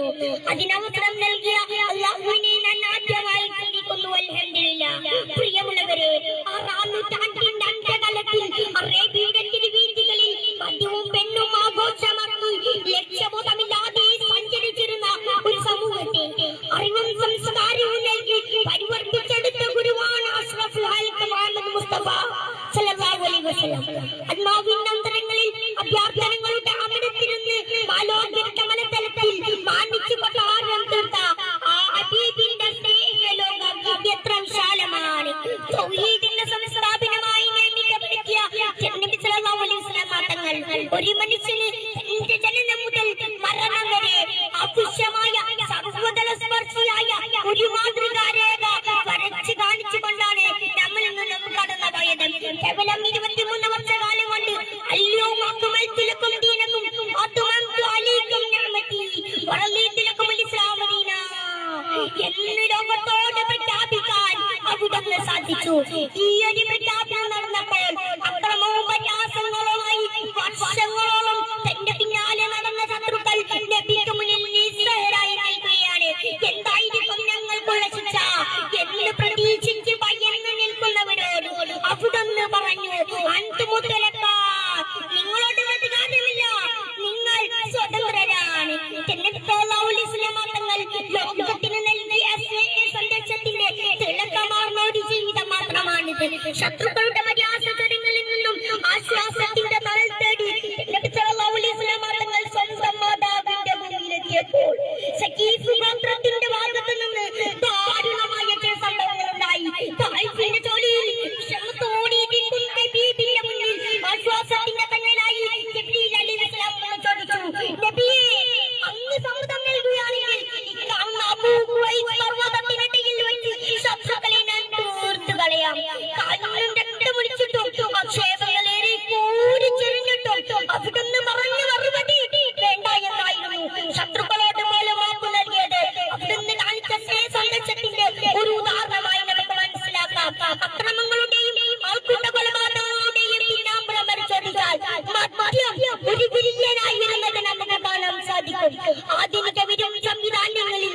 ആഗ്രഹിക്കുന്നു. അതിനവസരം നൽകിയ അല്ലാഹുവിനെ ഞാൻ ആദ്യമായി സ്തുതിക്കുന്നു. അൽഹംദുലില്ലാഹ്. പ്രിയമുള്ളവരെ, 6-ാം നൂറ്റാണ്ടിന്റെ അന്ത്യകാലത്തിൽ അറേബ്യയുടെ തിരുവീഥികളിൽ മദ്യവും പെണ്ണും ആഘോഷമാക്കി ലക്ഷ്യബോധമില്ലാതെ സഞ്ചരിച്ചിരുന്ന ഒരു സമൂഹത്തെ അറിവും സംസ്കാരവും നൽകി പരിവർത്തിച്ചെടുത്ത ഗുരുവാണ് അഷ്റഫുൽ ഖൽഖ് മുഹമ്മദ് മുസ്തഫ സല്ലല്ലാഹു അലൈഹി വസല്ലം. ആത്മാവിന്റെ അന്തരങ്ങളിൽ അഭ്യർത്ഥനകളുടെ അമരത്തിരുന്ന് ആലോചിക്കുന്ന മനതലത്തിൽ മാനിച്ചു കൊട്ടാരം തീർത്ത ആ ഹബീബിന്റെ സ്നേഹലോകം എത്ര വിശാലമാണ്. തൗഹീദിന്റെ സംസ്ഥാപനമായി നിർമ്മിക്കപ്പെടുത്തിയ നബി സല്ലല്ലാഹു അലൈഹി വസല്ലം തങ്ങൾ ഒരു മനുഷ്യന് തന്റെ ജനനം മുതൽ മരണം വരെ അദൃശ്യമായ സർവ്വതല സ്പർശിയായ ഒരു മാതൃകാരേഖ വരച്ച് കാണിച്ചുകൊണ്ടാണ് നമ്മളിൽ നിന്നും കടന്നു പോയത്. കേവലം 23 വർഷകാലം കൊണ്ട് അല്ലയോ മക്കുമൽത്തിലക്കും ദീനക്കും അതുമന്തു അലൈക്കും നിഅമതി വറളീതിലക്കും ഇസ്ലാം ദീന എന്ന് ലോകത്തോട് പ്രഖ്യാപിക്കാൻ അവിടുന്ന് സാധിച്ചു. ഈ ഒരു പ്രഖ്യാപനം നടന്നപ്പോൾ അക്രമവും പ്രയാസങ്ങളുമായി വർഷങ്ങളോളം തന്റെ പിന്നാലെ നടന്ന ശത്രുക്കൾ നബിക്ക് മുന്നിൽ നിസ്സഹായരായി നിൽക്കുകയാണ്. എന്തായിരിക്കും ഞങ്ങൾക്കുള്ള ശിക്ഷ എന്ന് പ്രതീക്ഷിച്ച് ഭയന്ന് നിൽക്കുന്നവരോട് അവിടുന്ന് പറഞ്ഞു, അൻതുമുത്തലക്ക, നിങ്ങളോട് അധികാരമില്ല, നിങ്ങൾ സ്വതന്ത്രരാണ്. നബി സല്ലല്ലാഹു അലൈഹി വസല്ലം തങ്ങൾ ലോകത്തിന് നൽകിയ സന്ദേശത്തിന്റെ തിളക്കമാർന്ന ഒരു ജീവിതം മാത്രമാണിത്. ശത്രുക്കളുടെ പ്രയാസങ്ങളിൽ നിന്നും ആശ്വാസത്തിന്റെ തണൽ തേടി നബി സല്ലല്ലാഹു അലൈഹി വസല്ലം തങ്ങൾ സ്വന്തം മാതാവിന്റെ മുന്നിലെത്തിയപ്പോൾ സഖീഫ് ഗോത്രത്തിന്റെ ഭാഗത്ത് നിന്ന് ദാരുണമായ ചില സംഭവങ്ങൾ ഉണ്ടായി. തായിഫിന്റെ ജോലിയിൽ ക്ഷമത്തോടിയിരിക്കുന്ന നബിയുടെ മുന്നിൽ ആശ്വാസത്തിന്റെ തണലായി ജിബ്രീൽ അലൈഹിസ്സലാം ചോദിച്ചു, നബിയേ, അങ്ങ് സമ്മതം നൽകുകയാണെങ്കിൽ ഇക്കാണുന്ന അബൂ ഖുവൈസ് പർവ്വതത്തിനിടയിൽ വെച്ച് ശത്രുക്കളെ ഞാൻ തീർത്തു കളയാം. കാലിനും രക്തമൊലിച്ചിട്ടും ആക്ഷേപങ്ങളേറെ കൂടിച്ചെറിഞ്ഞിട്ടും അവിടുന്ന് പറഞ്ഞ മറുപടി വേണ്ട എന്നായിരുന്നു. ശത്രുക്കളോട് പോലും മാപ്പ് നൽകിയത് അവിടുന്ന് കാണിച്ച സന്ദേശത്തിന്റെ ഒരു ഉദാഹരണമായി നമുക്ക് മനസ്സിലാക്കാം. അക്രമങ്ങളുടെയും ആൾക്കൂട്ട കൊലപാതകങ്ങളുടെയും പിന്നാമ്പുറം പരിശോധിച്ചാൽ മദ്യം ഒരു വില്ലനായി വരുന്നത് നമുക്ക് കാണാൻ സാധിക്കും. ആധുനിക വിരും സംവിധാനങ്ങളിൽ